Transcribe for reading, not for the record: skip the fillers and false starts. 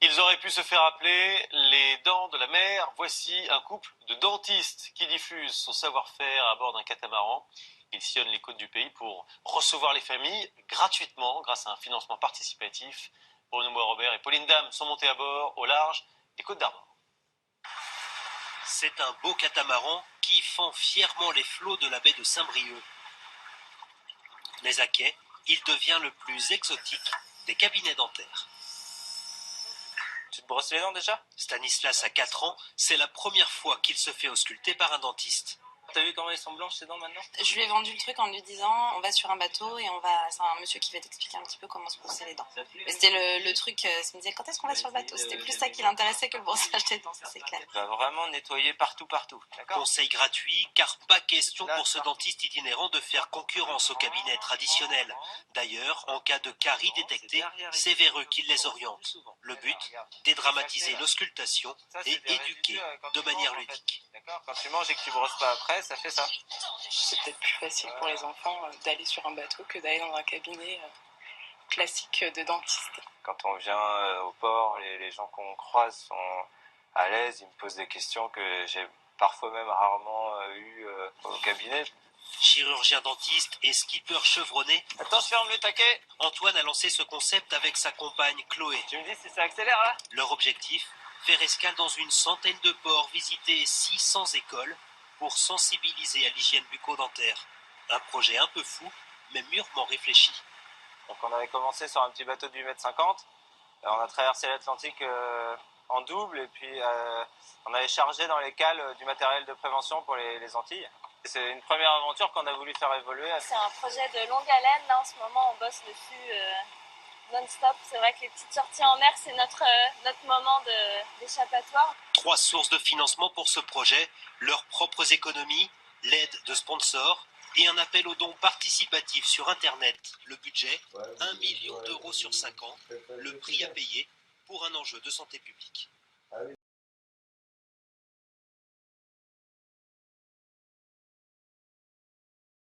Ils auraient pu se faire appeler les dents de la mer. Voici un couple de dentistes qui diffuse son savoir-faire à bord d'un catamaran. Il sillonne les côtes du pays pour recevoir les familles gratuitement grâce à un financement participatif. Bruno Bois-Robert et Pauline Dame sont montés à bord au large des Côtes d'Armor. C'est un beau catamaran qui fend fièrement les flots de la baie de Saint-Brieuc. Mais à quai, il devient le plus exotique des cabinets dentaires. Tu te brosses les dents déjà? Stanislas a 4 ans, c'est la première fois qu'il se fait ausculter par un dentiste. T'as vu comment ils sont blanches ces dents maintenant? Je lui ai vendu le truc en lui disant on va sur un bateau et c'est un monsieur qui va t'expliquer un petit peu comment se brosser les dents. Mais c'était le truc, il me disait quand est-ce qu'on va sur le bateau? C'était plus ça qui l'intéressait que le brossage des dents, ça c'est clair. Il va vraiment nettoyer partout. Conseil gratuit, car pas question pour ce dentiste itinérant de faire concurrence au cabinet traditionnel. D'ailleurs, en cas de caries détectées, c'est vers eux qu'il les oriente. Le but, dédramatiser l'auscultation et éduquer de manière ludique. Quand tu manges et que tu brosses pas après, ça fait ça. C'est peut-être plus facile pour les enfants d'aller sur un bateau que d'aller dans un cabinet classique de dentiste. Quand on vient au port, les gens qu'on croise sont à l'aise, ils me posent des questions que j'ai parfois même rarement eues au cabinet. Chirurgien dentiste et skipper chevronné, Attends, je ferme le taquet. Antoine a lancé ce concept avec sa compagne Chloé. Tu me dis si ça accélère là? Leur objectif, faire escale dans une centaine de ports, visiter 600 écoles pour sensibiliser à l'hygiène bucco-dentaire. Un projet un peu fou, mais mûrement réfléchi. Donc on avait commencé sur un petit bateau de 8,50 m. On a traversé l'Atlantique en double et puis on avait chargé dans les cales du matériel de prévention pour les Antilles. C'est une première aventure qu'on a voulu faire évoluer. C'est un projet de longue haleine. Là, en ce moment, on bosse dessus non-stop. C'est vrai que les petites sorties en mer, c'est notre moment d'échappatoire. 3 sources de financement pour ce projet, leurs propres économies, l'aide de sponsors et un appel aux dons participatifs sur Internet. Le budget, 1 million d'euros sur 5 ans, le prix à payer pour un enjeu de santé publique.